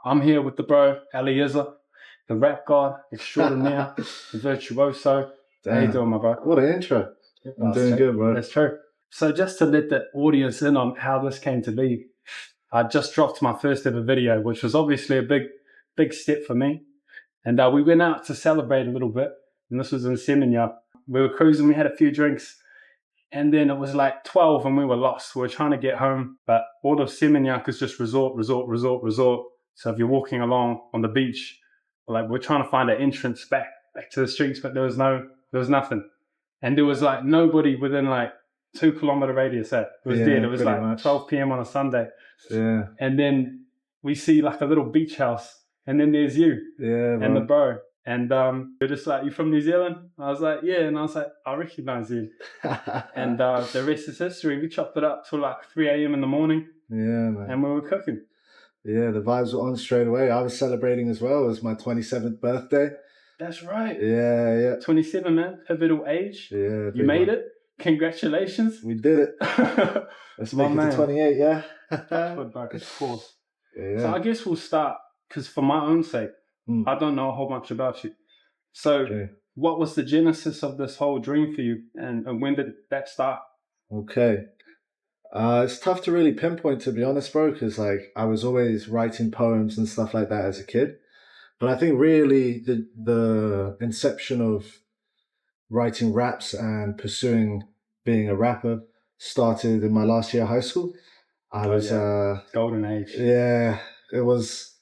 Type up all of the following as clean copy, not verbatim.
I'm here with the bro, Eliezer, the rap god extraordinaire, the virtuoso. Damn. How you doing, my bro? What an intro. I'm doing good, bro. That's true. So just to let the audience in on how this came to be, I just dropped my first ever video, which was obviously a big step for me. And we went out to celebrate a little bit. And this was in Seminyak. We were cruising, we had a few drinks. And then it was like 12 and we were lost. We were trying to get home. But all of Seminyak is just resort. So if you're walking along on the beach, like we're trying to find an entrance back to the streets, but there was nothing. And there was like nobody within like 2 kilometer radius. It was dead. It was like much. 12 p.m. on a Sunday. Yeah. And then we see like a little beach house. And then there's you and the bro. And you're just like, you from New Zealand? I was like, yeah. And I was like, I recognize you. And the rest is history. We chopped it up till like 3 a.m. in the morning. Yeah, man. And we were cooking. Yeah, the vibes were on straight away. I was celebrating as well. It was my 27th birthday. That's right. Yeah. 27, man. Pivotal age. Yeah. You made it. Congratulations. We did it. Let's make it to 28, yeah? Of course. Yeah. So I guess we'll start, because for my own sake, I don't know a whole bunch about you. So what was the genesis of this whole dream for you, and when did that start? Okay. It's tough to really pinpoint, to be honest, bro, because like I was always writing poems and stuff like that as a kid. But I think really the inception of writing raps and pursuing being a rapper started in my last year of high school. I was golden age. Yeah, it was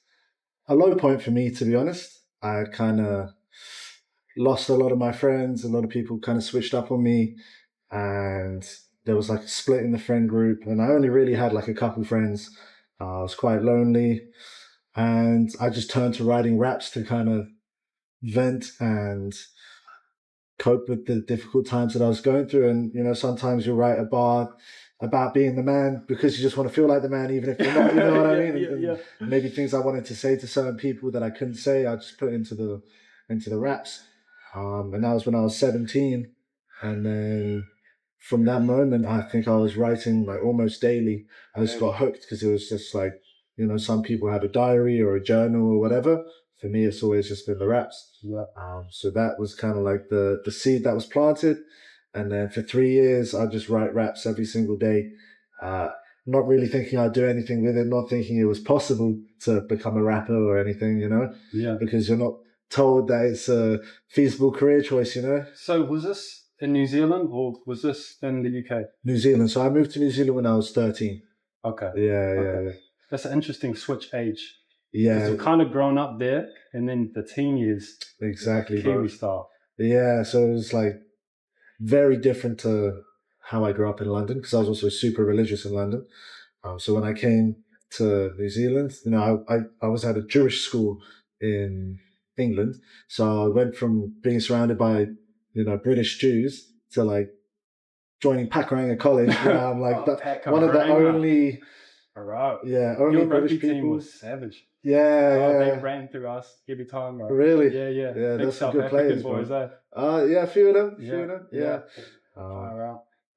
a low point for me, to be honest. I had kind of lost a lot of my friends. A lot of people kind of switched up on me, and there was like a split in the friend group, and I only really had like a couple friends. I was quite lonely, and I just turned to writing raps to kind of vent and cope with the difficult times that I was going through. And, you know, sometimes you write a bar about being the man because you just want to feel like the man, even if you're not, you know what I mean? And maybe things I wanted to say to certain people that I couldn't say, I just put into the raps. And that was when I was 17. And then from that moment, I think I was writing like almost daily. I just got hooked because it was just like, you know, some people had a diary or a journal or whatever. For me, it's always just been the raps. Yeah. So that was kind of like the seed that was planted. And then for 3 years, I just write raps every single day. Not really thinking I'd do anything with it, not thinking it was possible to become a rapper or anything, you know? Yeah. Because you're not told that it's a feasible career choice, you know? So was this in New Zealand or was this in the UK? New Zealand. So I moved to New Zealand when I was 13. Okay. Yeah. That's an interesting switch age. Yeah. Because you've kind of grown up there, and then the teen years. Exactly, Kiwi style. Yeah, so it was like very different to how I grew up in London, because I was also super religious in London. So when I came to New Zealand, you know, I was at a Jewish school in England. So I went from being surrounded by, you know, British Jews to like joining Pakuranga College, where I'm like one of the only... Right. Yeah, only your British rugby people. team was savage. Yeah. They ran through us every time, bro. Really? Yeah. Yeah, big that's some South good African players, boys, bro. eh? Yeah, a few of them. Yeah.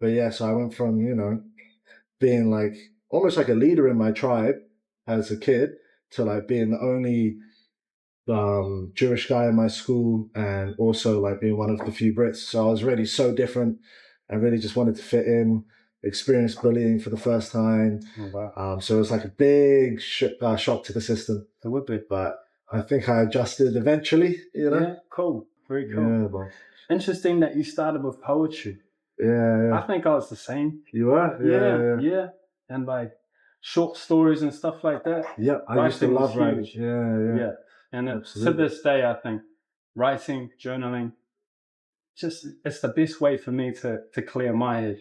But yeah, so I went from, you know, being like almost like a leader in my tribe as a kid to like being the only Jewish guy in my school, and also like being one of the few Brits. So I was really so different. I really just wanted to fit in. Experienced bullying for the first time. Oh, wow. So it was like a big shock to the system. It would be. But I think I adjusted eventually, you know? Yeah, cool. Very cool. Yeah, bro. Interesting that you started with poetry. Yeah. I think I was the same. You were? Yeah. And like short stories and stuff like that. Yeah, I used to love writing. Yeah. And to this day, I think writing, journaling, it's the best way for me to clear my head.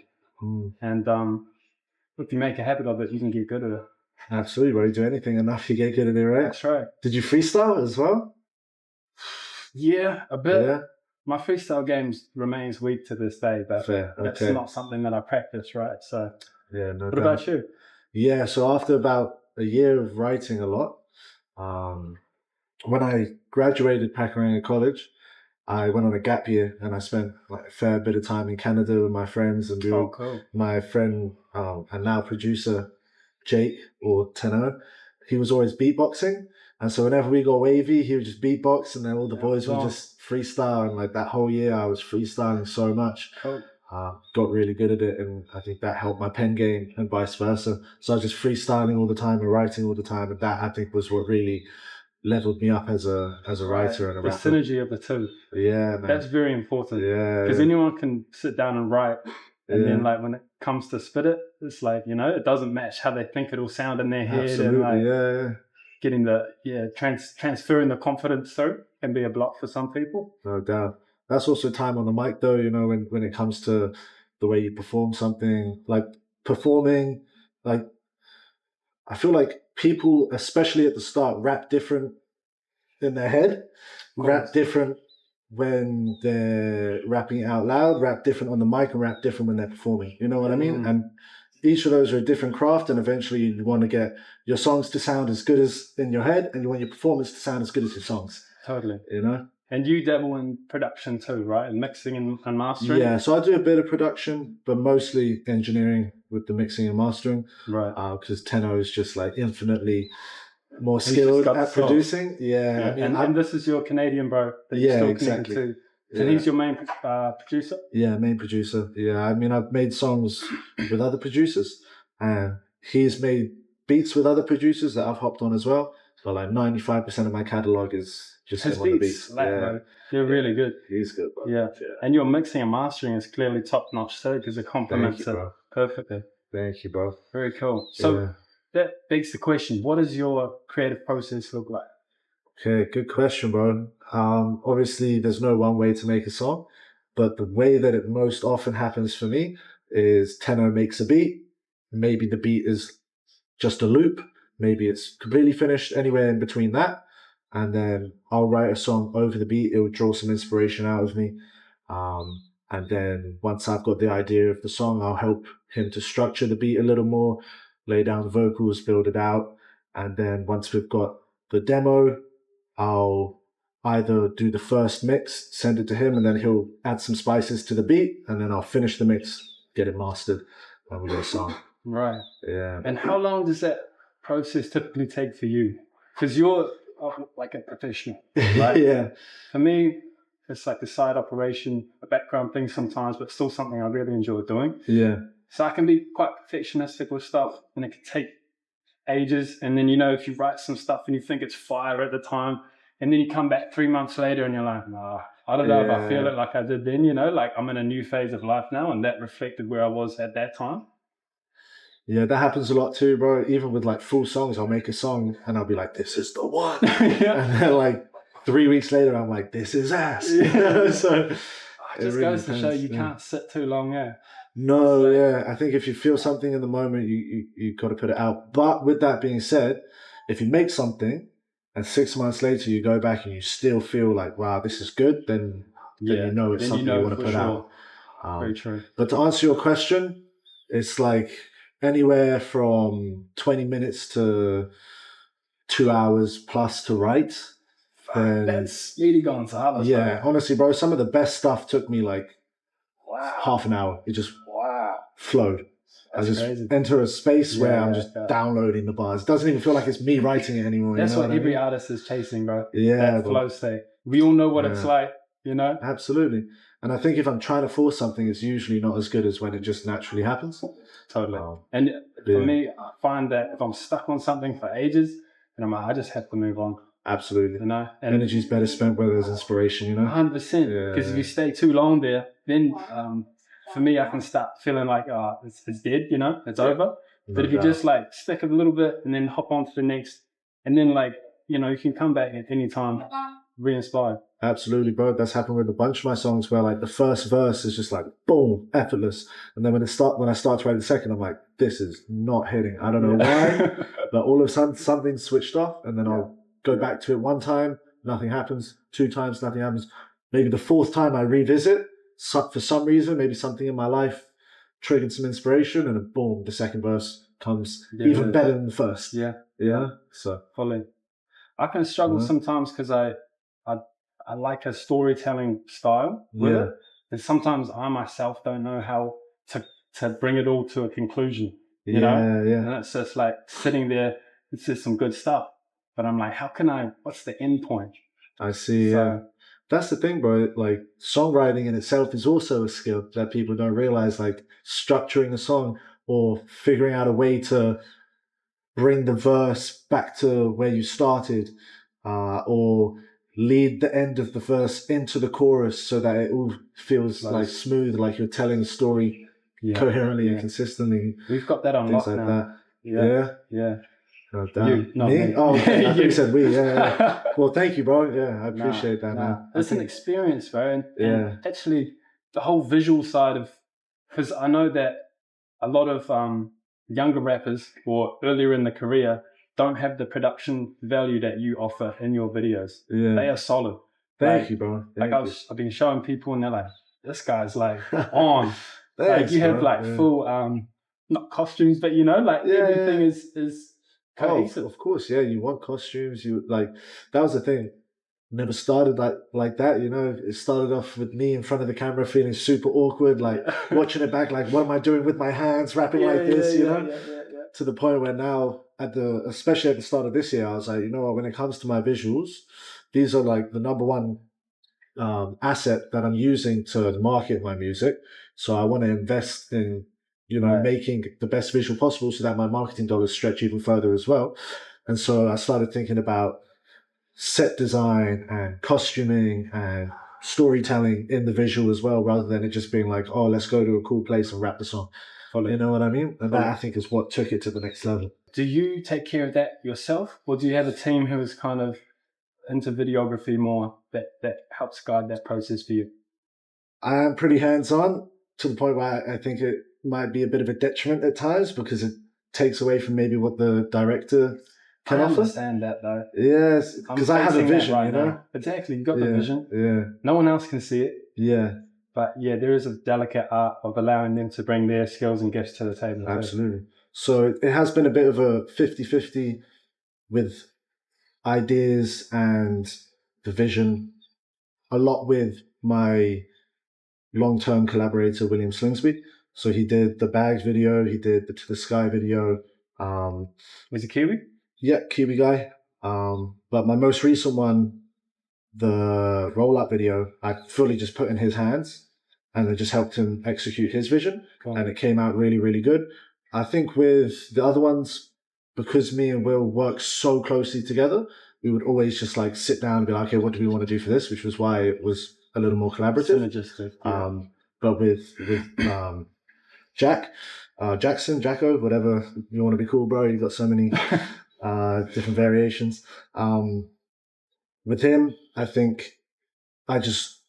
And if you make a habit of it, you can get good at it. Absolutely, bro. You do anything enough, you get good at it, right? That's right. Did you freestyle as well? Yeah, a bit. Yeah. My freestyle games remains weak to this day, but that's not something that I practice, right? So, yeah, no. What about you? Yeah, so after about a year of writing a lot, when I graduated Pakuranga College, I went on a gap year and I spent like a fair bit of time in Canada with my friends, and cool. My friend and now producer Jake, or Tenor, he was always beatboxing, And so whenever we got wavy, he would just beatbox, and then all the boys would on. just freestyle. And like that whole year, I was freestyling so much. Cool. Got really good at it, and I think that helped my pen game and vice versa. So I was just freestyling all the time and writing all the time, and that I think was what really leveled me up as a writer and a rapper. The synergy of the two. Yeah, man. That's very important. Yeah. Because anyone can sit down and write, and then like when it comes to spit it, it's like, you know, it doesn't match how they think it'll sound in their head. Absolutely, and like getting the transferring the confidence through can be a block for some people. No doubt. That's also time on the mic, though. You know, when it comes to the way you perform something, like performing, like I feel like people, especially at the start, rap different in their head, rap different when they're rapping out loud, rap different on the mic, and rap different when they're performing. You know what I mean? And each of those are a different craft, and eventually you want to get your songs to sound as good as in your head, and you want your performance to sound as good as your songs. Totally. You know? And you dabble in production too, right? And mixing and mastering? Yeah, so I do a bit of production, but mostly engineering with the mixing and mastering. Right. Because Tenno is just like infinitely more skilled at producing. Yeah. I mean, and this is your Canadian bro that you're still connected to. And he's your main producer? Yeah, main producer. Yeah, I mean, I've made songs with other producers, and he's made beats with other producers that I've hopped on as well. So like 95% of my catalog is just him on the beats. Bro. They're really good. He's good, bro. Yeah. And your mixing and mastering is clearly top notch too, because it complements it perfectly. Thank you, bro. Very cool. So that begs the question, what does your creative process look like? Okay, good question, bro. Obviously, there's no one way to make a song, but the way that it most often happens for me is Tenno makes a beat. Maybe the beat is just a loop. Maybe it's completely finished, anywhere in between that. And then I'll write a song over the beat. It will draw some inspiration out of me. And then once I've got the idea of the song, I'll help him to structure the beat a little more, lay down the vocals, build it out. And then once we've got the demo, I'll either do the first mix, send it to him, and then he'll add some spices to the beat, and then I'll finish the mix, get it mastered, and we got a song. Right. Yeah. And how long does that process typically take for you? Because you're like a professional, right? Yeah. For me, it's like a side operation, a background thing sometimes, but still something I really enjoy doing. Yeah. So I can be quite perfectionistic with stuff, and it can take ages. And then, you know, if you write some stuff and you think it's fire at the time, and then you come back 3 months later and you're like, nah, I don't know if I feel it like I did then, you know, like I'm in a new phase of life now, and that reflected where I was at that time. Yeah, that happens a lot too, bro. Even with like full songs, I'll make a song and I'll be like, this is the one. And then like 3 weeks later, I'm like, this is ass. So it just goes to show you can't sit too long, No, I think if you feel something in the moment, you got to put it out. But with that being said, if you make something and 6 months later you go back and you still feel like, wow, this is good, then you know it's something you want to put out. Very true. But to answer your question, it's like anywhere from 20 minutes to 2 hours plus to write. That's really gone to hell. Yeah, honestly, bro, some of the best stuff took me like half an hour. It just flowed. That's I just crazy. enter a space where I'm just downloading the bars. It doesn't even feel like it's me writing it anymore. That's what every artist is chasing, bro. That flow state. We all know what it's like, you know? Absolutely. And I think if I'm trying to force something, it's usually not as good as when it just naturally happens. Totally. And for me, I find that if I'm stuck on something for ages, and I just have to move on. Absolutely. You know? And energy's better spent where there's inspiration, you know? 100%. Because if you stay too long there, then for me, I can start feeling like, it's dead, you know? It's over. But if you just like stick it a little bit and then hop on to the next, and then like, you know, you can come back at any time, re-inspired. Absolutely, bro. That's happened with a bunch of my songs where like the first verse is just like boom, effortless. And then when I start to write the second, I'm like, this is not hitting. I don't know why. But all of a sudden something switched off, and then I'll go back to it one time, nothing happens. 2 times, nothing happens. Maybe the 4th time I revisit, for some reason, maybe something in my life triggered some inspiration, and then boom, the second verse comes even better than the first. Yeah. So fully. I can struggle sometimes because I like a storytelling style with it, and sometimes I myself don't know how to bring it all to a conclusion. You know, and it's just like sitting there. It's just some good stuff, but I'm like, what's the end point? I see. So, that's the thing, bro. Like songwriting in itself is also a skill that people don't realize. Like structuring a song or figuring out a way to bring the verse back to where you started, or lead the end of the verse into the chorus so that it all feels like smooth, like you're telling a story coherently and consistently. We've got that on things lock like now. that. Yeah. Oh, damn. You, not me. Oh, okay. I think you said we. Yeah. Well, thank you, bro. Yeah, I appreciate that, man. It's an experience, bro. And actually, the whole visual side of, because I know that a lot of younger rappers or earlier in the career don't have the production value that you offer in your videos. Yeah. They are solid. Thank you, bro. I've been showing people and they're like, this guy's like on. Thanks, like you have bro. like full not costumes, but you know, like everything is cohesive. Oh, of course, yeah. You want costumes. You like that was the thing. Never started like that, you know. It started off with me in front of the camera feeling super awkward, like watching it back, like what am I doing with my hands, rapping like this, you know? To the point where now, especially at the start of this year, I was like, you know what? When it comes to my visuals, these are like the number one asset that I'm using to market my music. So I want to invest in, you know, making the best visual possible so that my marketing dollars stretch even further as well. And so I started thinking about set design and costuming and storytelling in the visual as well, rather than it just being like, oh, let's go to a cool place and rap the song. You know what I mean? And that, I think, is what took it to the next level. Do you take care of that yourself, or do you have a team who is kind of into videography more that helps guide that process for you? I am pretty hands-on to the point where I think it might be a bit of a detriment at times because it takes away from maybe what the director can offer. I understand that though. Yes, because I have a vision, you know? Exactly, you've got the vision. Yeah. No one else can see it. Yeah. But yeah, there is a delicate art of allowing them to bring their skills and gifts to the table. Absolutely. Too. So it has been a bit of a 50-50 with ideas and the vision, a lot with my long-term collaborator, William Slingsby. So he did the Bags video, he did the To the Sky video. Was he Kiwi? Yeah, Kiwi guy. But my most recent one, the roll-up video, I fully just put in his hands and then just helped him execute his vision. Cool. And it came out really, really good. I think with the other ones, because me and Will work so closely together, we would always just like sit down and be like, okay, what do we want to do for this? Which was why it was a little more collaborative. Synergistic. Yeah. But with Jacko, whatever you want to be called, bro. You've got so many different variations. With him, I think I just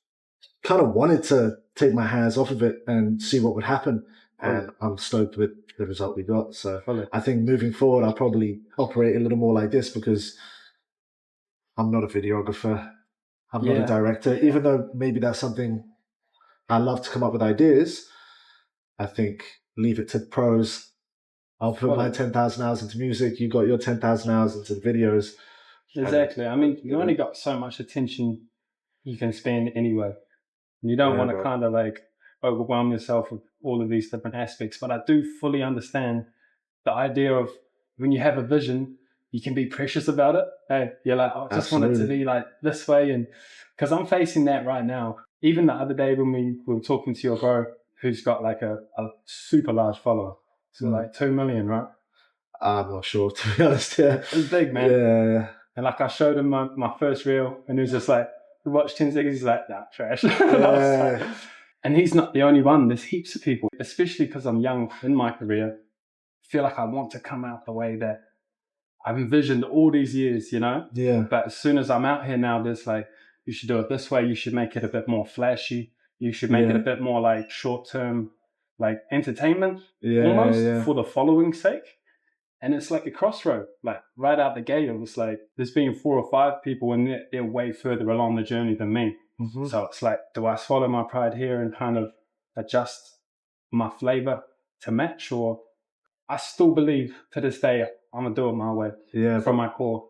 kind of wanted to take my hands off of it and see what would happen. And I'm stoked with the result we got. So I think moving forward, I'll probably operate a little more like this because I'm not a videographer. I'm not a director. Even though maybe that's something I love to come up with ideas, I think leave it to pros. I'll put my 10,000 hours into music. You got your 10,000 hours into the videos. Exactly. I mean, you only got so much attention you can spend anyway. You don't want to kind of like overwhelm yourself with all of these different aspects. But I do fully understand the idea of when you have a vision, you can be precious about it. Hey, you're like, I just want it to be like this way. And because I'm facing that right now. Even the other day when we were talking to your bro, who's got like a super large follower. So like 2 million, right? I'm not sure, to be honest. Yeah. It's big, man. Yeah. And like I showed him my first reel and he was just like, we watched 10 seconds, he's like, nah, trash. And he's not the only one. There's heaps of people, especially because I'm young in my career. I feel like I want to come out the way that I've envisioned all these years, you know? Yeah. But as soon as I'm out here now, there's like, you should do it this way. You should make it a bit more flashy. You should make it a bit more like short-term, like entertainment almost for the following's sake. And it's like a crossroad, like right out the gate. It was like, there's been 4 or 5 people and they're way further along the journey than me. Mm-hmm. So it's like, do I swallow my pride here and kind of adjust my flavor to match? Or I still believe to this day, I'm going to do it my way from my core.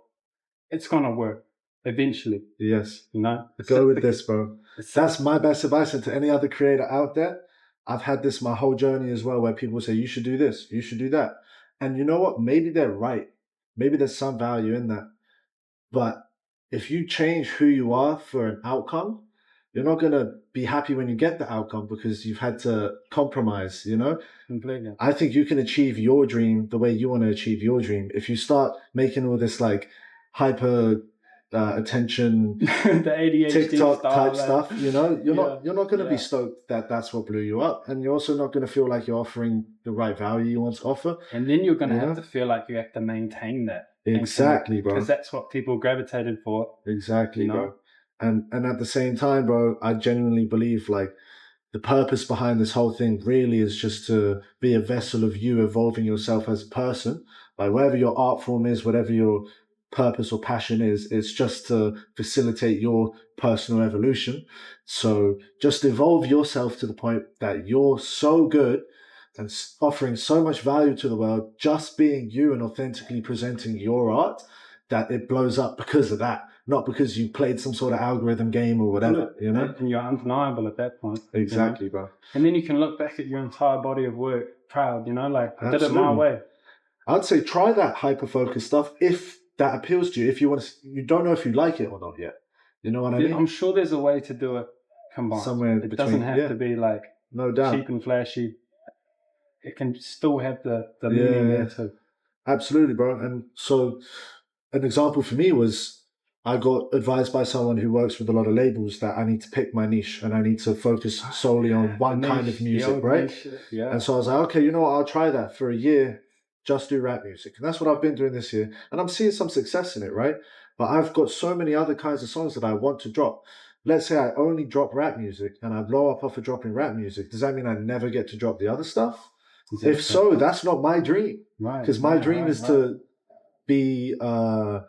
It's going to work eventually. Yes. You know? Go with this, bro. That's my best advice. And to any other creator out there, I've had this my whole journey as well, where people say, you should do this, you should do that. And you know what? Maybe they're right. Maybe there's some value in that. But if you change who you are for an outcome, you're not going to be happy when you get the outcome because you've had to compromise, you know? Completely. I think you can achieve your dream the way you want to achieve your dream. If you start making all this like hyper attention The ADHD TikTok style, type stuff, you know, you're not going to be yeah. stoked that that's what blew you up, and you're also not going to feel like you're offering the right value you want to offer. And then you're going to You have know? to feel like you have to maintain that. Exactly, bro. Because that's what people gravitated for. Exactly, You know? bro. And at the same time, bro, I genuinely believe like the purpose behind this whole thing really is just to be a vessel of you evolving yourself as a person. Like whatever your art form is, whatever your purpose or passion is, it's just to facilitate your personal evolution. So just evolve yourself to the point that you're so good and offering so much value to the world, just being you and authentically presenting your art, that it blows up because of that, not because you played some sort of algorithm game or whatever, you know? And you're undeniable at that point. Exactly, you know? bro. And then you can look back at your entire body of work proud, you know, like I did it my Absolutely. way. I'd say try that hyper-focused stuff if that appeals to you. If you want to, you don't know if you like it or not yet. You know what I mean? I'm sure there's a way to do it combined. Somewhere it between, doesn't have to be like no doubt, cheap and flashy. It can still have the meaning there too. Absolutely, bro. And so an example for me was I got advised by someone who works with a lot of labels that I need to pick my niche and I need to focus solely on one kind of music, right? Yeah. And so I was like, okay, you know what? I'll try that for a year, just do rap music. And that's what I've been doing this year. And I'm seeing some success in it, right? But I've got so many other kinds of songs that I want to drop. Let's say I only drop rap music and I blow up off of dropping rap music. Does that mean I never get to drop the other stuff? Exactly. If so, that's not my dream. Right. Because my dream is to be a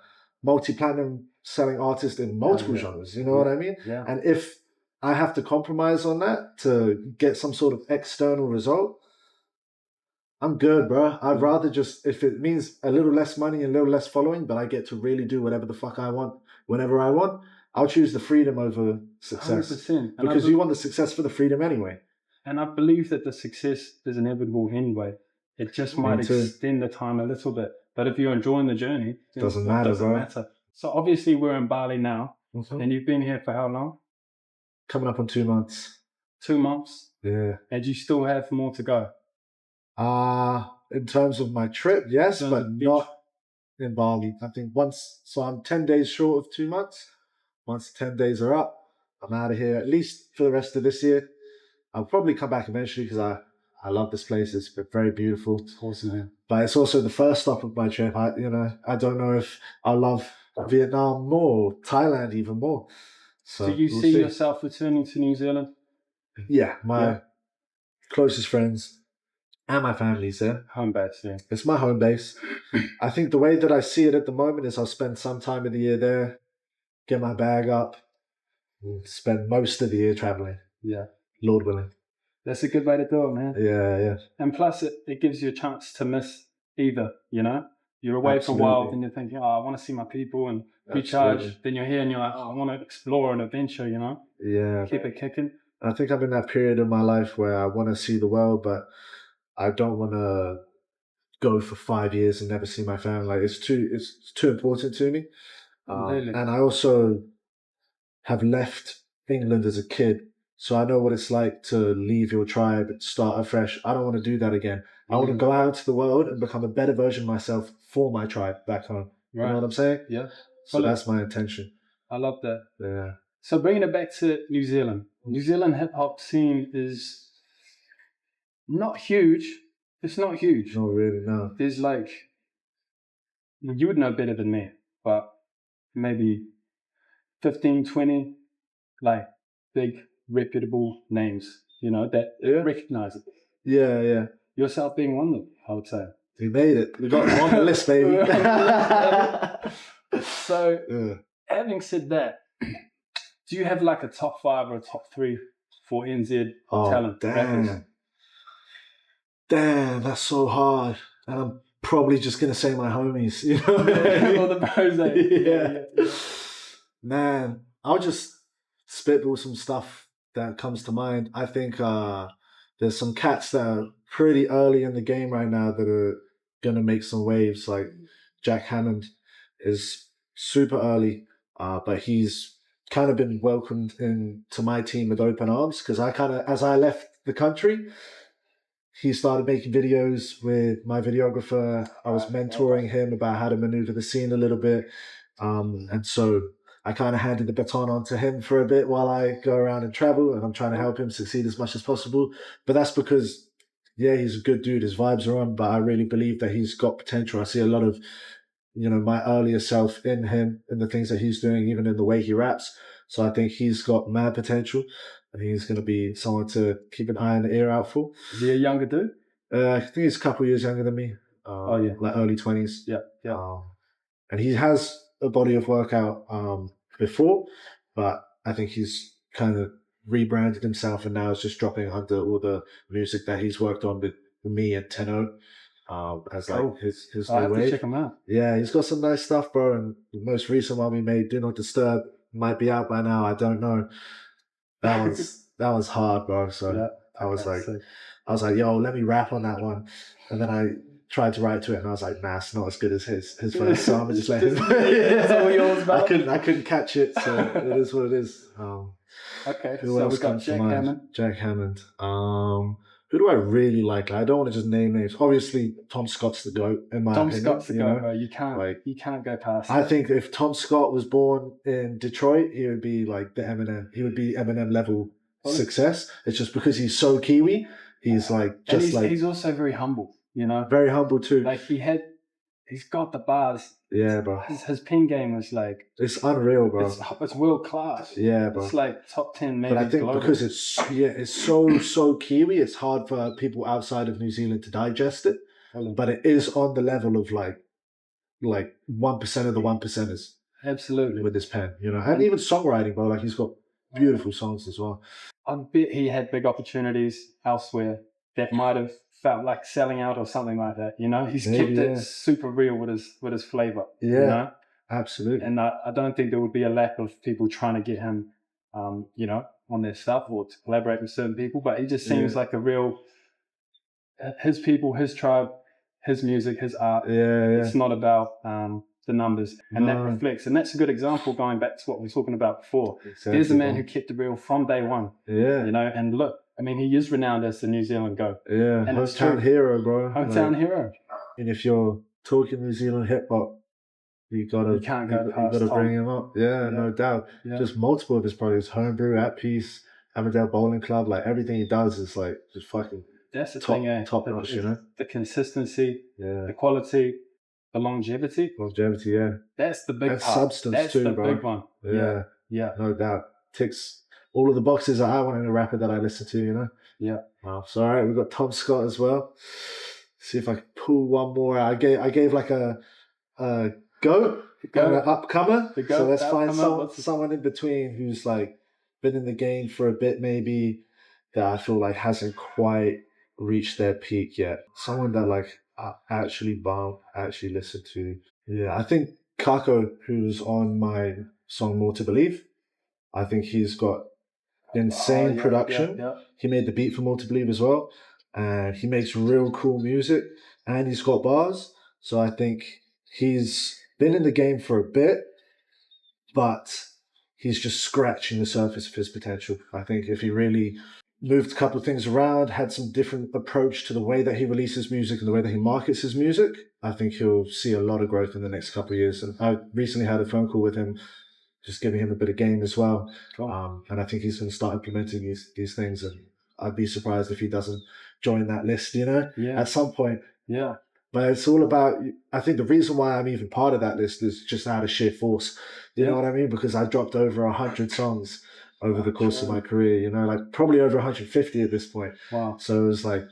multi-platinum selling artist in multiple genres. You know what I mean? Yeah. And if I have to compromise on that to get some sort of external result, I'm good, bro. I'd rather just, if it means a little less money and a little less following, but I get to really do whatever the fuck I want, whenever I want, I'll choose the freedom over success. 100%. Because you want the success for the freedom anyway. And I believe that the success is inevitable anyway. It just might extend the time a little bit. But if you're enjoying the journey, it doesn't matter. So obviously we're in Bali now. Mm-hmm. And you've been here for how long? Coming up on 2 months. 2 months? Yeah. And you still have more to go? In terms of my trip, yes, but not in Bali. I think so I'm 10 days short of 2 months. Once 10 days are up, I'm out of here, at least for the rest of this year. I'll probably come back eventually because I love this place. It's very beautiful. It's awesome, man. But it's also the first stop of my trip. I don't know if I love Vietnam more, Thailand even more. So do you see yourself returning to New Zealand? Yeah, my closest friends and my family's there. Home base, yeah. It's my home base. I think the way that I see it at the moment is I'll spend some time of the year there, get my bag up, and spend most of the year traveling. Yeah. Lord willing. That's a good way to do it, man. Yeah. And plus, it gives you a chance to miss either, you know? You're away for a while, then you're thinking, I want to see my people and recharge. Then you're here and you're like, I want to explore an adventure, you know? Yeah. Keep it kicking. I think I'm in that period in my life where I want to see the world, but I don't want to go for 5 years and never see my family. Like it's too important to me. And I also have left England as a kid. So I know what it's like to leave your tribe and start afresh. I don't want to do that again. I want to go out into the world and become a better version of myself for my tribe back home. Right. You know what I'm saying? Yeah. So that's my intention. I love that. Yeah. So bringing it back to New Zealand. New Zealand hip-hop scene is not huge. It's not huge. No, really, no. There's like, you would know better than me, but maybe 15, 20, like big reputable names, you know, that recognize it. Yeah. Yourself being one of them, I would say. We made it. We got on the list, baby. So, having said that, do you have like a top 5 or a top 3 for NZ talent? Damn, that's so hard. And I'm probably just going to say my homies, you know? All the bros, yeah. Man, I'll just spitball some stuff that comes to mind. I think there's some cats that are pretty early in the game right now that are going to make some waves. Like Jack Hammond is super early, but he's kind of been welcomed into my team with open arms because as I left the country, he started making videos with my videographer. I was mentoring him about how to maneuver the scene a little bit. And so I kind of handed the baton on to him for a bit while I go around and travel, and I'm trying to help him succeed as much as possible. But that's because, yeah, he's a good dude. His vibes are on, but I really believe that he's got potential. I see a lot of, my earlier self in him, in the things that he's doing, even in the way he raps. So I think he's got mad potential. I think he's going to be someone to keep an eye and ear out for. Is he a younger dude? I think he's a couple of years younger than me. Like early 20s. Yeah. And he has a body of work out before, but I think he's kind of rebranded himself and now is just dropping under all the music that he's worked on with me and Tenno as like his I new have wave. to check him out. Yeah, he's got some nice stuff, bro. And the most recent one we made, Do Not Disturb, might be out by now. I don't know. That was hard, bro. So I was like, yo, let me rap on that one. And then I tried to write to it, and I was like, nah, it's not as good as his first. So I'm just let him. That's all yours, about. I couldn't catch it, so it is what it is. Okay, who else comes to mind? Jack Hammond. Who do I really like? I don't want to just name names. Obviously, Tom Scott's the GOAT, in my opinion. Tom Scott's the GOAT, bro. You can't go past I think if Tom Scott was born in Detroit, he would be like the Eminem. He would be Eminem level success. It's just because he's so Kiwi. He's like he's also very humble, Very humble too. Like he's got the bars. Yeah, bro. His pen game is like, it's unreal, bro. It's world class. Yeah, bro. It's like top 10 maybe. But I think global. because it's so Kiwi, it's hard for people outside of New Zealand to digest it. But it is on the level of like 1% of the 1%ers. Absolutely. With his pen, and even songwriting, bro. Like he's got beautiful songs as well. I bet he had big opportunities elsewhere that might have felt like selling out or something like that. He's kept it super real with his flavor. Yeah, absolutely. And I don't think there would be a lack of people trying to get him, on their stuff or to collaborate with certain people. But he just seems like a real, his people, his tribe, his music, his art. Yeah. It's not about the numbers, and that reflects. And that's a good example going back to what we were talking about before. Exactly, there's a man who kept it real from day one. Yeah. And look, I mean, he is renowned as the New Zealand GOAT. Yeah, and hometown hero, bro. Hometown hero. And if you're talking New Zealand hip hop, you can't go past you gotta bring him up. Yeah, no doubt. Yeah. Just multiple of his projects, Homebrew, At Peace, Amadale Bowling Club, like everything he does is like just fucking that's the thing, top notch, The consistency, the quality, the longevity, yeah. That's the big part. Substance that's too, the bro. Big one. Yeah, no doubt. Ticks all of the boxes that I want in a rapper that I listen to, Yeah. Wow. So all right, we've got Tom Scott as well. See if I can pull one more. I gave like a go an upcomer. So let's find someone in between who's like been in the game for a bit, maybe, that I feel like hasn't quite reached their peak yet. Someone that like I actually listen to. Yeah, I think Kako, who's on my song More to Believe, I think he's got insane production. Yeah. He made the beat for More to Believe as well. And he makes real cool music and he's got bars. So I think he's been in the game for a bit, but he's just scratching the surface of his potential. I think if he really moved a couple of things around, had some different approach to the way that he releases music and the way that he markets his music, I think he'll see a lot of growth in the next couple of years. And I recently had a phone call with him, just giving him a bit of game as well. Cool. And I think he's going to start implementing these things. And I'd be surprised if he doesn't join that list, at some point. Yeah. But it's all about, I think the reason why I'm even part of that list is just out of sheer force. You know what I mean? Because I dropped over 100 songs over the course of my career, like probably over 150 at this point. Wow. So it was like,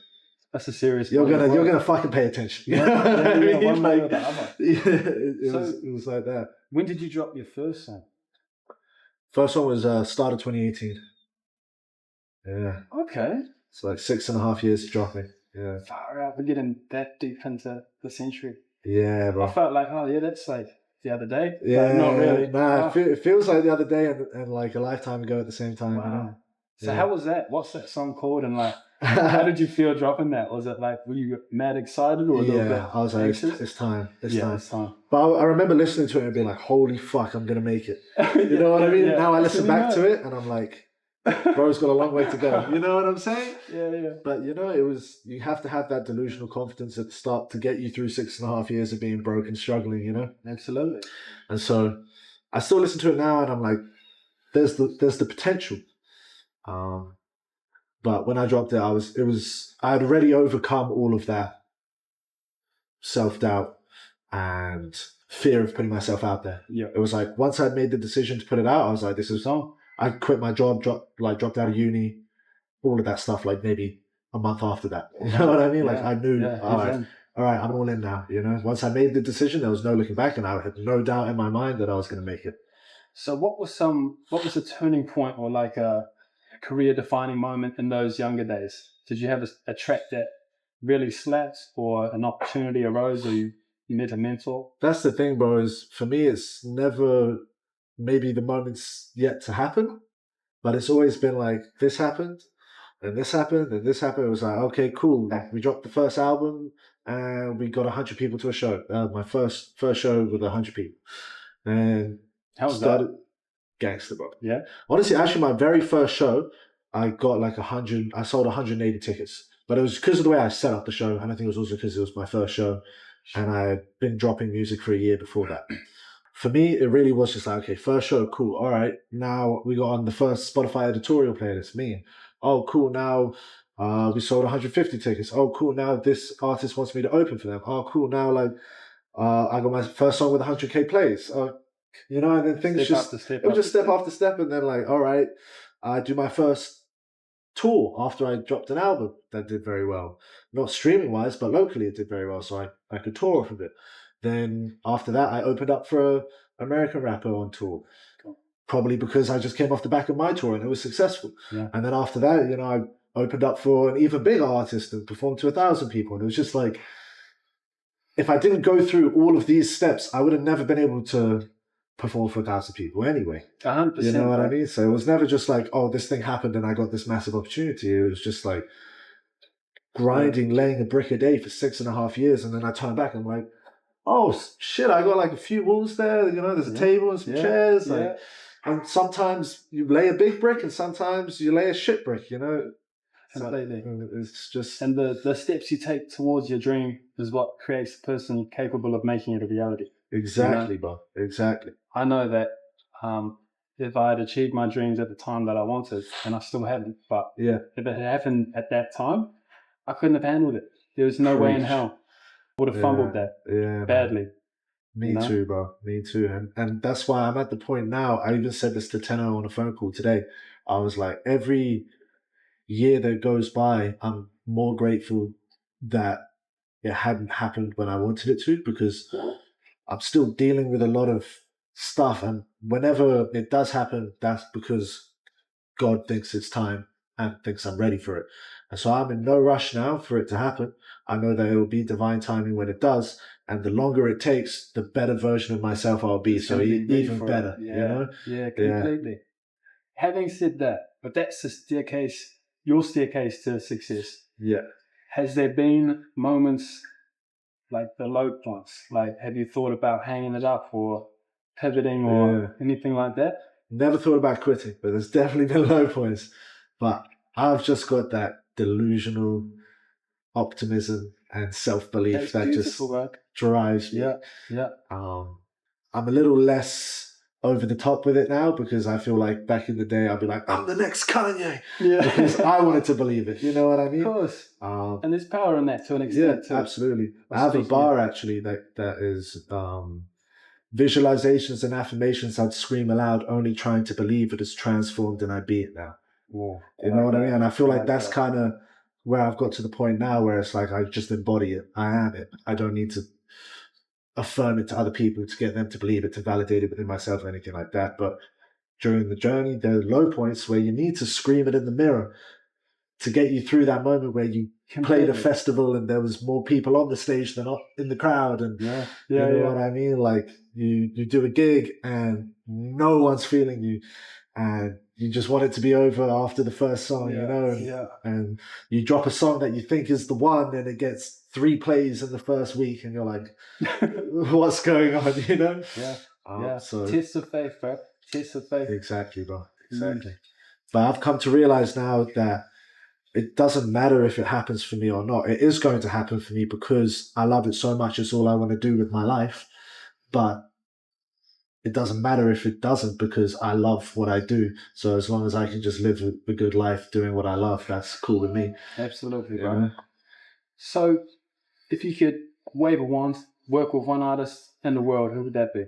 that's a serious. You're gonna fucking pay attention. One way or the other. It was like that. When did you drop your first song? First one was start of 2018. Yeah. Okay. So like 6.5 years dropping. Yeah. Far out. We're getting that deep into the century. Yeah, bro. I felt like, that's like the other day. Yeah, not really. Nah, it feels like the other day and like a lifetime ago at the same time. Wow. So how was that? What's that song called? And like, How did you feel dropping that? Was it like, were you mad excited or a little bit I was like, anxious? it's time. It's Yeah, time. it's time. But I remember listening to it and being like, holy fuck, I'm going to make it. You know what I mean? Yeah. Now I That's listen when you back know. to it and I'm like, bro's got a long way to go. You know what I'm saying? Yeah. But you have to have that delusional confidence at the start to get you through 6.5 years of being broke and struggling, you know? Absolutely. And so I still listen to it now and I'm like, there's the potential. But when I dropped it, I had already overcome all of that self-doubt and fear of putting myself out there. Yeah. It was like, once I'd made the decision to put it out, I was like, this is on. I quit my job, dropped out of uni, all of that stuff, like maybe a month after that. You know what I mean? Like I knew, all right, I'm all in now, you know? Once I made the decision, there was no looking back and I had no doubt in my mind that I was going to make it. So what was a turning point or like a career defining moment in those younger days? Did you have a track that really slapped or an opportunity arose or you met a mentor? That's the thing, bro, is for me, it's never maybe the moment's yet to happen, but it's always been like, this happened, and this happened, and this happened. It was like, okay, cool. We dropped the first album, and we got 100 people to a show. My first show with 100 people, and how was that? Gangster, bro. Yeah. Honestly, actually, my very first show, I got like 100. I sold 180 tickets, but it was because of the way I set up the show, and I think it was also because it was my first show, and I had been dropping music for a year before that. For me, it really was just like, okay, first show, cool. All right, now we got on the first Spotify editorial playlist, me. Oh, cool, now we sold 150 tickets. Oh, cool, now this artist wants me to open for them. Oh, cool, now like I got my first song with 100K plays. You know, and then things it was just step after step. And then like, all right, I do my first tour after I dropped an album that did very well. Not streaming wise, but locally it did very well. So I could tour off of it. Then after that, I opened up for an American rapper on tour. Cool. Probably because I just came off the back of my tour and it was successful. Yeah. And then after that, you know, I opened up for an even bigger artist and performed to 1,000 people. And it was just like, if I didn't go through all of these steps, I would have never been able to perform for 1,000 people anyway. 100%. You know what I mean? So it was never just like, oh, this thing happened and I got this massive opportunity. It was just like grinding, laying a brick a day for 6.5 years. And then I turn back and I'm like, oh, shit, I got like a few walls there. You know, there's a table and some chairs. Like, and sometimes you lay a big brick and sometimes you lay a shit brick, you know? Completely. It's just... And the steps you take towards your dream is what creates the person capable of making it a reality. Exactly, you know? bro. Exactly. I know that if I had achieved my dreams at the time that I wanted, and I still haven't, but if it had happened at that time, I couldn't have handled it. There was no way in hell. I would have fumbled that badly. Me too, bro. Me too. And that's why I'm at the point now. I even said this to Tenno on a phone call today. I was like, every year that goes by, I'm more grateful that it hadn't happened when I wanted it to, because I'm still dealing with a lot of stuff. And whenever it does happen, that's because God thinks it's time and thinks I'm ready for it. And so I'm in no rush now for it to happen. I know that it will be divine timing when it does. And the longer it takes, the better version of myself I'll be. So even better, you know? Yeah, completely. Yeah. Having said that, but that's the staircase, your staircase to success. Yeah. Has there been moments like the low points? Like, have you thought about hanging it up or pivoting or anything like that? Never thought about quitting, but there's definitely been low points. But I've just got that delusional optimism and self-belief that just drives me. Yeah. I'm a little less over the top with it now, because I feel like back in the day I'd be like, I'm the next Kanye. Yeah. Because I wanted to believe it. You know what I mean? Of course. And there's power in that to an extent too. Absolutely. I have a bar actually that is visualizations and affirmations I'd scream aloud, only trying to believe it is transformed and I be it now. Whoa. You know what I mean? And I feel like that's kind of where I've got to the point now where it's like I just embody it. I am it. I don't need to affirm it to other people to get them to believe it, to validate it within myself or anything like that. But during the journey, there are low points where you need to scream it in the mirror to get you through that moment where you played a festival and there was more people on the stage than in the crowd. And you know what I mean? Like you do a gig and no one's feeling you. and you just want it to be over after the first song, you know? Yeah. And you drop a song that you think is the one, and it gets 3 plays in the first week, and you're like, what's going on, you know? Yeah. So Test of faith, bro. Test of faith. exactly, bro. Exactly. But I've come to realize now that it doesn't matter if it happens for me or not. It is going to happen for me because I love it so much. It's all I want to do with my life. But it doesn't matter if it doesn't because I love what I do. So as long as I can just live a good life doing what I love, that's cool with me. Absolutely, bro. So if you could wave a wand, work with one artist in the world, who would that be?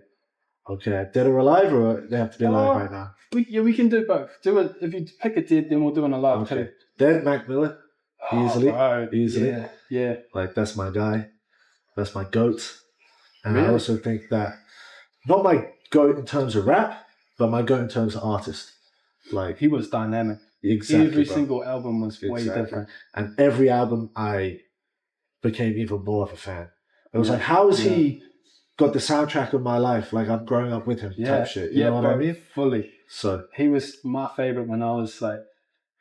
Okay, dead or alive, or they have to be alive right now? We can do both. Do it. If you pick a dead, then we'll do an alive too. Dead, Mac Miller. Easily. Bro. Easily. Yeah. Like, that's my guy. That's my goat. And Really? I also think that, not my goat in terms of rap, but my goat in terms of artist. Like, he was dynamic. Exactly. Every single album was way different. And every album I became even more of a fan. It was like, how has he got the soundtrack of my life? Like, I'm growing up with him type shit. You know what I mean? Fully. So he was my favorite when I was like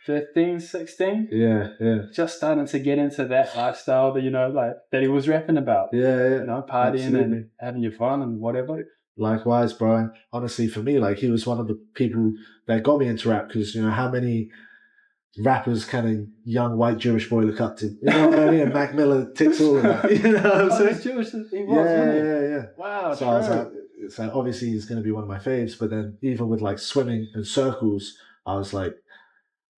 15, 16. Yeah. Just starting to get into that lifestyle that, you know, like that he was rapping about. Yeah. You know, partying and having your fun and whatever. Likewise, bro. And honestly, for me, like, he was one of the people that got me into rap because, you know, how many rappers kind of young white Jewish boy look up to? You know what I mean? And Mac Miller ticks all of that. You know what I'm saying? Jewish, he was, yeah. Wow, so I was like, so obviously he's going to be one of my faves, but then even with like swimming and circles, I was like,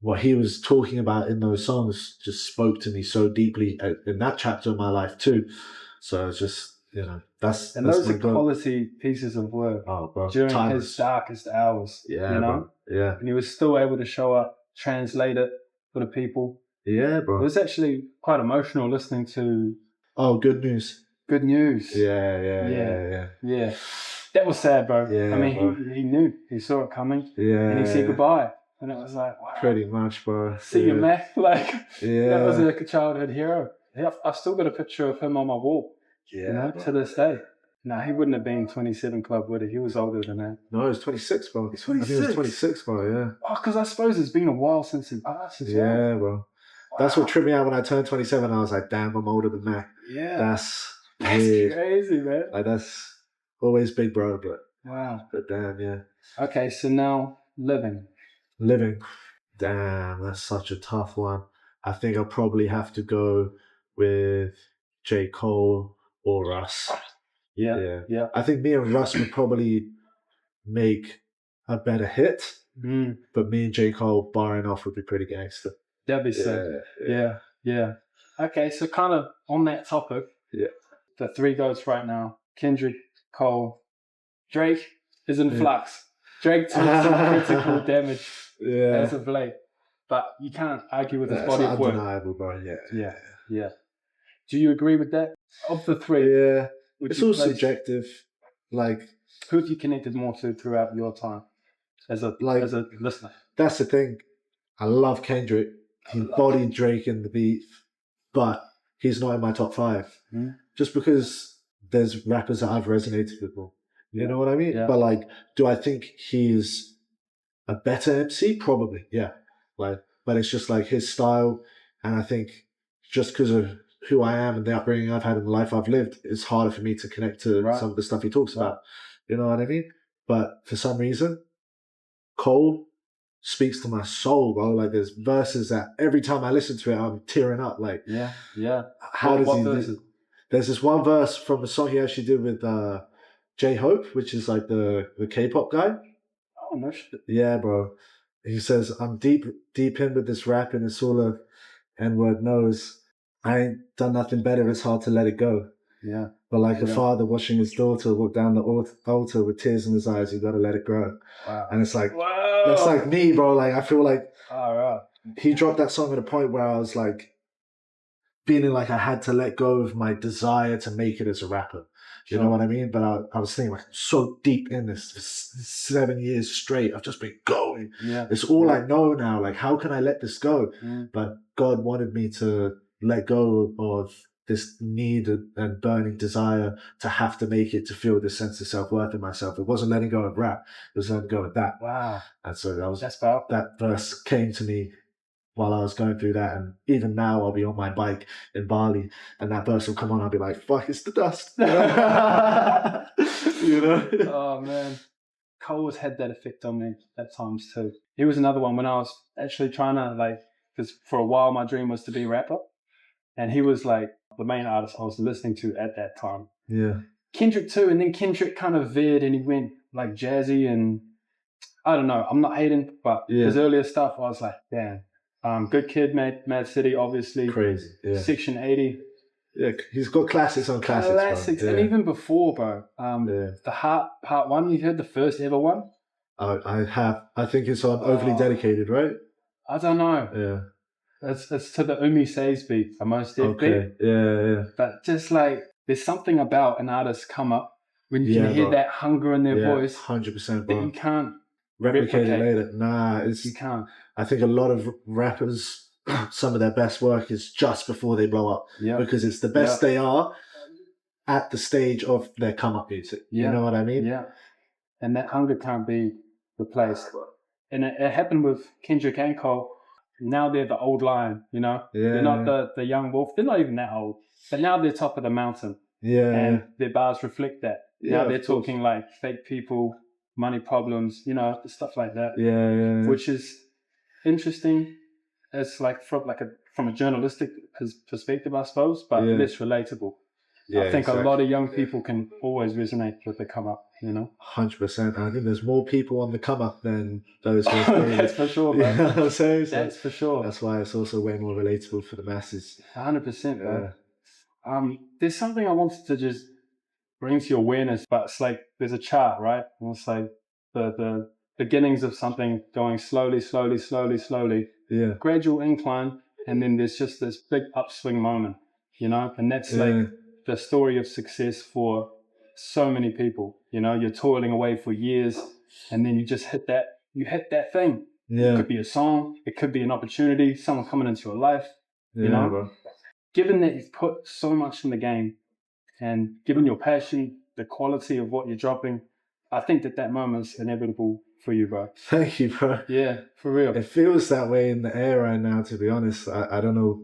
what he was talking about in those songs just spoke to me so deeply in that chapter of my life too. So it's just, you know, that's those are quality pieces of work. Oh, bro. During his darkest hours. Yeah, you know? Bro. Yeah. And he was still able to show up, translate it for the people. Yeah, bro. It was actually quite emotional listening to Good News. Good News. Yeah. That was sad, bro. Yeah, I mean, he knew. He saw it coming. Yeah. And he said goodbye. And it was like, wow. Pretty much, bro. See you, Mac. Like, that was a childhood hero. I've still got a picture of him on my wall. Yeah. You know, to this day. No, he wouldn't have been 27 Club, would he? He was older than that. No, he was 26, bro. He's 26? I think he was 26, bro, yeah. Oh, because I suppose it's been a while since he passed as well. Yeah, bro. Wow. That's what tripped me out when I turned 27. I was like, damn, I'm older than Mac. Yeah. That's crazy, man. Like, that's always big, bro, but... Wow. But damn, yeah. Okay, so now, living. Damn, that's such a tough one. I think I'll probably have to go with J. Cole or Russ. Yeah. I think me and Russ would probably make a better hit, but me and J. Cole barring off would be pretty gangster. That'd be sick. Yeah. Okay, so kind of on that topic, the 3 goats right now, Kendrick, Cole, Drake is in flux. Drake took some critical damage as of late, but you can't argue with his body of work. Undeniable, bro. Yeah. Do you agree with that? Of the 3, it's all subjective. Like, who have you connected more to throughout your time as a listener? That's the thing. I love Kendrick. He bodied Drake in the beat, but he's not in my top 5. Just because there's rappers that I've resonated with more. You know what I mean? Yeah. But like, do I think he's a better MC? Probably, yeah. Like, but it's just like his style, and I think just because of who I am and the upbringing I've had and the life I've lived, it's harder for me to connect to some of the stuff he talks about. You know what I mean? But for some reason, Cole speaks to my soul, bro. Like, there's verses that every time I listen to it, I'm tearing up. Like, how does he do? There's this one verse from a song he actually did with J-Hope, which is like the K-pop guy. Oh, no shit. Yeah, bro. He says, I'm deep in with this rap, and it's all a N-word knows. I ain't done nothing better, it's hard to let it go. Yeah. But like a father watching his daughter walk down the altar with tears in his eyes, you gotta let it grow. Wow. And it's like, that's like me, bro. Like, I feel like he dropped that song at a point where I was like, feeling like I had to let go of my desire to make it as a rapper. You know what I mean? But I was thinking, like, I'm so deep in this 7 years straight. I've just been going. Yeah. It's all I know now. Like, how can I let this go? But God wanted me to let go of this need and burning desire to have to make it, to feel this sense of self-worth in myself. It wasn't letting go of rap, it was letting go of that. Wow. And so That's powerful. that verse came to me while I was going through that. And even now I'll be on my bike in Bali and that verse will come on, I'll be like, fuck, it's the dust. You know? Oh man. Cole's had that effect on me at times too. He was another one when I was actually trying to because for a while my dream was to be a rapper. And he was like the main artist I was listening to at that time. Yeah. Kendrick too, and then Kendrick kind of veered and he went like jazzy, and I don't know, I'm not hating, but his earlier stuff I was like, damn. Good Kid, Mad City, obviously. Crazy. Yeah. Section 80. Yeah, he's got classics on classics. Classics, and even before, bro. The Heart Part 1, you heard the first ever one? I have. I think it's on Overly Dedicated, right? I don't know. Yeah. It's to the Umi Says beat, a Most Def beat. Yeah. But just like, there's something about an artist come up when you can hear that hunger in their voice. 100%, bro. That you can't replicate it later. Nah, you can't. I think a lot of rappers, some of their best work is just before they blow up. Yeah. Because it's the best they are at the stage of their come up music. You know what I mean? Yeah. And that hunger can't be replaced. And it happened with Kendrick and Cole. Now they're the old lion, you know? Yeah. They're not the young wolf. They're not even that old. But now they're top of the mountain. Yeah. And their bars reflect that. Now they're talking like fake people, money problems, you know, stuff like that. Yeah. Which is interesting. It's like from a journalistic perspective, I suppose, but less relatable. Yeah, I think a lot of young people can always resonate with the come up, you know? 100%. I think there's more people on the come up than those who are That's for sure, bro. You know what I'm saying? So that's for sure. That's why it's also way more relatable for the masses. 100%, bro. There's something I wanted to just bring to your awareness, but it's like there's a chart, right? And it's like the beginnings of something going slowly. Yeah. Gradual incline, and then there's just this big upswing moment, you know? And that's like the story of success for so many people. You know, you're toiling away for years, and then you just hit that thing. Yeah. It could be a song, it could be an opportunity, someone coming into your life. You know, bro. Given that you've put so much in the game, and given your passion, the quality of what you're dropping, I think that moment's inevitable for you, bro. Thank you, bro. Yeah, for real. It feels that way in the air right now, to be honest. I don't know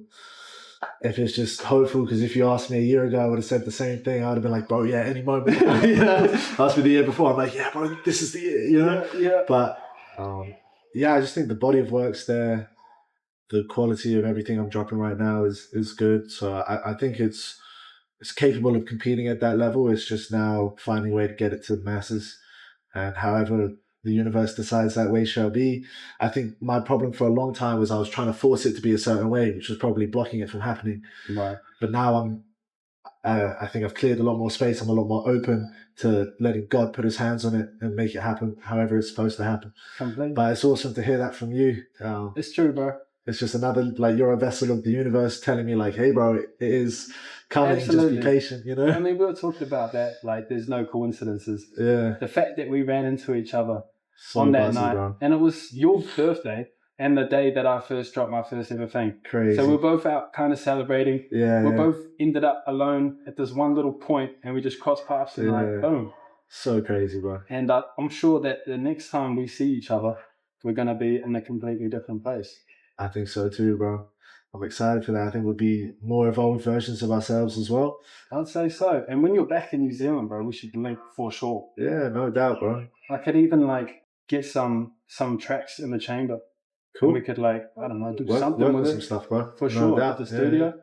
if it's just hopeful, because if you asked me a year ago, I would have said the same thing. I would have been like, bro, yeah, any moment. You know? Asked me the year before, I'm like, yeah, bro, this is the year, you know? Yeah. But, I just think the body of work's there. The quality of everything I'm dropping right now is good. So I think it's capable of competing at that level. It's just now finding a way to get it to the masses. And however the universe decides that way shall be. I think my problem for a long time was I was trying to force it to be a certain way, which was probably blocking it from happening. Right. But now I think I've cleared a lot more space. I'm a lot more open to letting God put his hands on it and make it happen however it's supposed to happen. Completely. But it's awesome to hear that from you. It's true, bro. It's just another, like, you're a vessel of the universe telling me, like, hey, bro, it is coming. Absolutely. Just be patient, you know? I mean, we were talking about that, like, there's no coincidences. Yeah. The fact that we ran into each other on that night, bro. And it was your birthday and the day that I first dropped my first ever thing. Crazy. So we're both out kind of celebrating. Yeah. We both ended up alone at this one little point, and we just crossed paths and like, boom. So crazy, bro. And I'm sure that the next time we see each other, we're going to be in a completely different place. I think so too, bro. I'm excited for that. I think we'll be more evolved versions of ourselves as well. I'd say so. And when you're back in New Zealand, bro, we should link for sure. Yeah, no doubt, bro. I could even like get some tracks in the chamber. Cool. And we could like, I don't know, do something with some stuff, bro. For sure, at the studio. Yeah.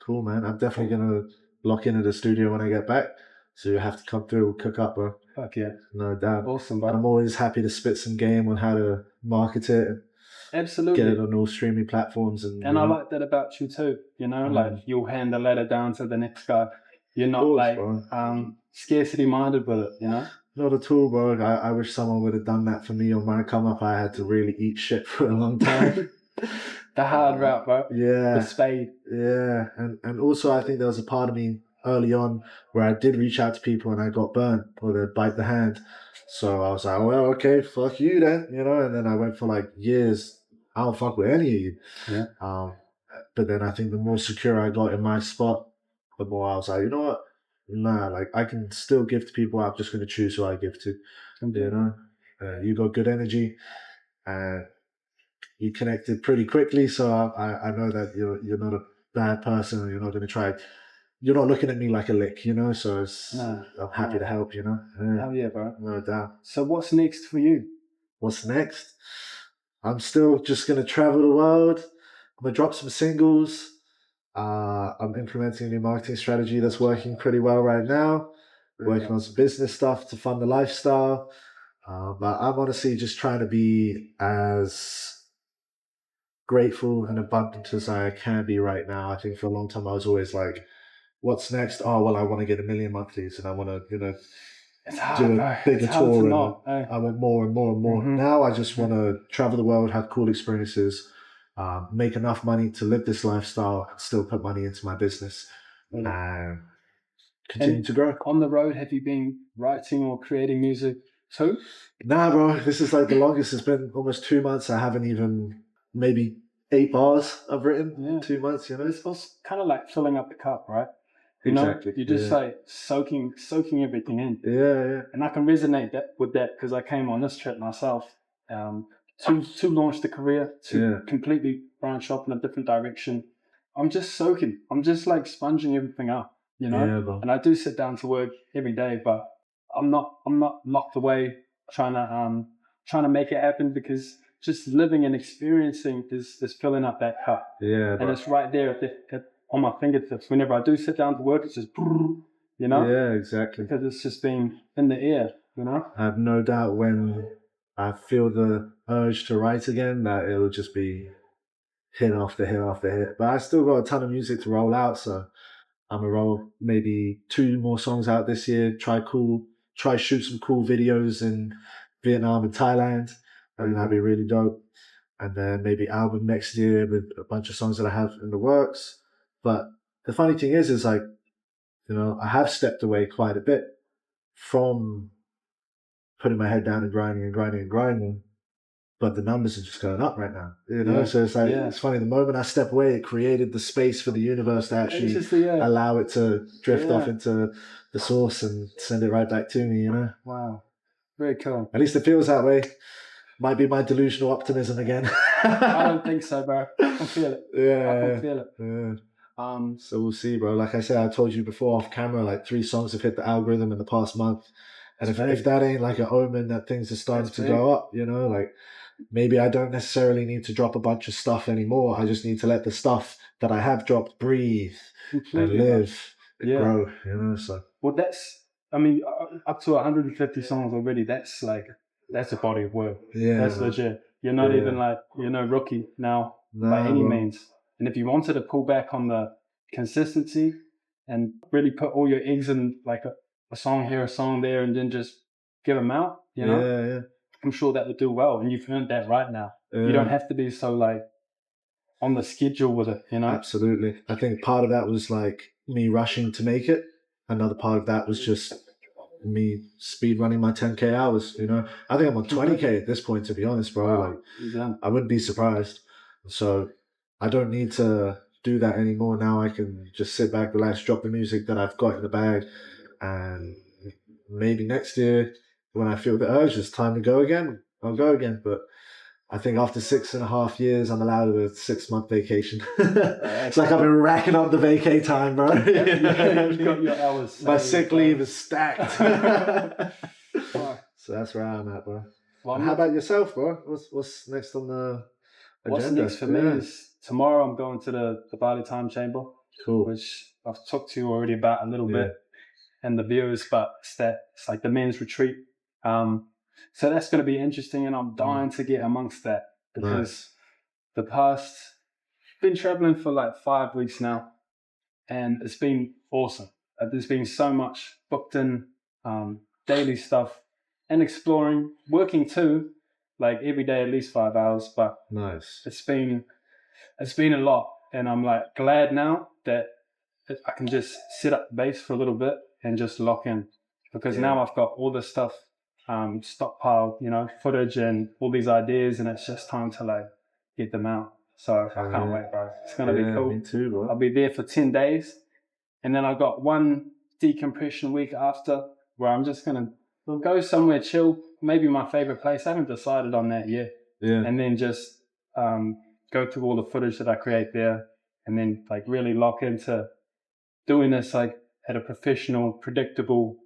Cool, man. I'm definitely going to lock into the studio when I get back. So you have to come through, cook up, bro. Fuck yeah. No doubt. Awesome, bro. I'm always happy to spit some game on how to market it. Absolutely. Get it on all streaming platforms. And I like that about you too. You know, like you'll hand the ladder down to the next guy. You're not scarcity minded with it, you know? Not at all, bro. I wish someone would have done that for me on my come up. I had to really eat shit for a long time. The hard route, bro. Yeah. The spade. Yeah. And also I think there was a part of me early on where I did reach out to people and I got burnt or they'd bite the hand. So I was like, well, okay, fuck you then, you know? And then I went for like years, I don't fuck with any of you. Yeah. But then I think the more secure I got in my spot, the more I was like, you know what? Nah, like I can still give to people. I'm just going to choose who I give to. You know, you got good energy, and you connected pretty quickly. So I know that you're not a bad person. You're not going to try. You're not looking at me like a lick, you know. So I'm happy to help, you know. Hell yeah, bro. No doubt. So what's next for you? What's next? I'm still just going to travel the world. I'm going to drop some singles. I'm implementing a new marketing strategy that's working pretty well right now. Working on some business stuff to fund the lifestyle. But I'm honestly just trying to be as grateful and abundant as I can be right now. I think for a long time I was always like, what's next? Oh, well, I want to get 1 million monthlies and I want to, do a bigger tour and I want more and more and more. Now I just want to travel the world, have cool experiences, make enough money to live this lifestyle and still put money into my business and continue to grow. On the road, have you been writing or creating music too? Nah, bro, this is like the longest. It's been almost 2 months. I haven't even, maybe 8 bars I've written in 2 months, It's also kind of like filling up the cup, right? You Exactly. know, you're just like soaking everything in. Yeah. And I can resonate with that because I came on this trip myself to launch the career, to completely branch off in a different direction. I'm just soaking. I'm just like sponging everything up, you know. Yeah, and I do sit down to work every day, but I'm not locked away trying to make it happen because just living and experiencing is filling up that cup. Yeah, and it's right there on my fingertips. Whenever I do sit down to work, it's just, you know? Yeah, exactly. Because it's just been in the air, you know? I have no doubt when I feel the urge to write again that it'll just be hit after hit after hit. But I still got a ton of music to roll out, so I'm gonna roll maybe 2 more songs out this year. Try shoot some cool videos in Vietnam and Thailand. I think that'd be really dope. And then maybe album next year with a bunch of songs that I have in the works. But the funny thing is like, I have stepped away quite a bit from putting my head down and grinding, but the numbers are just going up right now, So it's like, it's funny, the moment I step away, it created the space for the universe to actually allow it to drift off into the source and send it right back to me, Wow. Very cool. At least it feels that way. Might be my delusional optimism again. I don't think so, bro. I can feel it. I can feel it. Yeah. So we'll see, bro. Like I said, I told you before off camera, like 3 songs have hit the algorithm in the past month. And if that ain't like an omen that things are starting to go up, like maybe I don't necessarily need to drop a bunch of stuff anymore. I just need to let the stuff that I have dropped breathe and live and grow, so. Well, up to 150 songs already. That's a body of work. Yeah. That's legit. You're not even like, rookie now by any means. And if you wanted to pull back on the consistency and really put all your eggs in like a song here, a song there, and then just give them out, I'm sure that would do well. And you've earned that right now. You don't have to be so like on the schedule with it, Absolutely. I think part of that was like me rushing to make it. Another part of that was just me speed running my 10K hours, I think I'm on 20K at this point, to be honest, bro. Wow. Like, I wouldn't be surprised. So I don't need to do that anymore. Now I can just sit back, relax, drop the music that I've got in the bag, and maybe next year when I feel the urge, it's time to go again, I'll go again. But I think after 6.5 years, I'm allowed a 6-month vacation. It's like I've been racking up the vacay time, bro. You've got your hours. My sick leave is stacked. So that's where I'm at, bro. Well, how about yourself, bro? What's next on the agenda? What's next for me is tomorrow I'm going to the Bali Time Chamber, which I've talked to you already about a little bit, and the views, but it's like the men's retreat. So that's going to be interesting, and I'm dying to get amongst that because been traveling for like 5 weeks now, and it's been awesome. There's been so much booked in, daily stuff, and exploring, working too, like every day at least 5 hours. But nice. It's been a lot, and I'm like glad now that I can just sit up the base for a little bit and just lock in, because now I've got all this stuff stockpiled, footage and all these ideas, and it's just time to like get them out. So I can't wait, bro. It's gonna be cool. Me too, bro. I'll be there for 10 days, And then I got one decompression week after where I'm just going to go somewhere chill, maybe my favorite place. I haven't decided on that yet. Yeah. And then just go through all the footage that I create there, and then like really lock into doing this like at a professional, predictable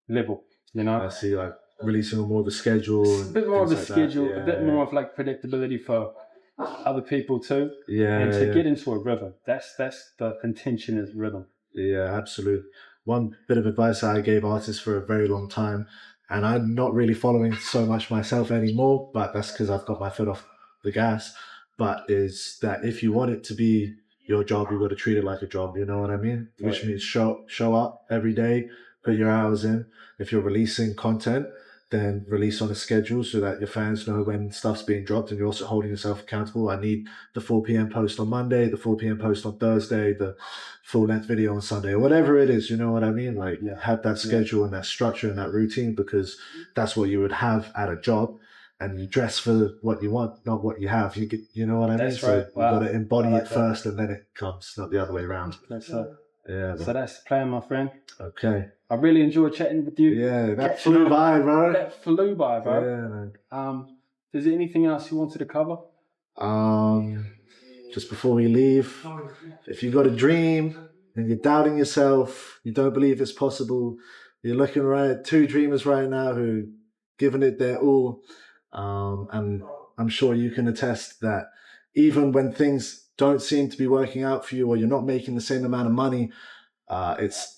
level, you know? I see, like releasing more of a schedule. A bit more of a schedule, Yeah, a bit more of like predictability for other people too. Yeah. And to get into a rhythm. That's the intention, is rhythm. Yeah, absolutely. One bit of advice I gave artists for a very long time, and I'm not really following so much myself anymore, but that's because I've got my foot off the gas, but is that if you want it to be your job, you've got to treat it like a job, you know what I mean? Which means show up every day, put your hours in. If you're releasing content, then release on a schedule so that your fans know when stuff's being dropped, and you're also holding yourself accountable. I need the 4 p.m. post on Monday, the 4 p.m. post on Thursday, the full-length video on Sunday, or whatever it is, you know what I mean? Like, have that schedule and that structure and that routine, because that's what you would have at a job, and you dress for what you want, not what you have. You know what I mean? That's right. So you got to embody it first, and then it comes, not the other way around. That's it. Yeah. So that's the plan, my friend. Okay. I really enjoyed chatting with you. Yeah, that flew by, bro. That flew by, bro. Yeah, man. Is there anything else you wanted to cover? Just before we leave, if you've got a dream and you're doubting yourself, you don't believe it's possible, you're looking right at two dreamers right now who given it their all, and I'm sure you can attest that even when things don't seem to be working out for you, or you're not making the same amount of money, it's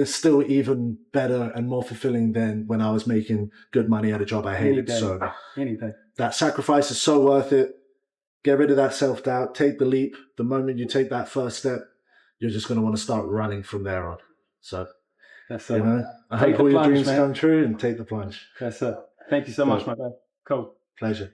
still even better and more fulfilling than when I was making good money at a job I hated. Anything. That sacrifice is so worth it. Get rid of that self-doubt. Take the leap. The moment you take that first step, you're just going to want to start running from there on. So, that's it. I hope all your dreams come true, and take the plunge. That's it. Thank you so much, my man. Cool. Pleasure.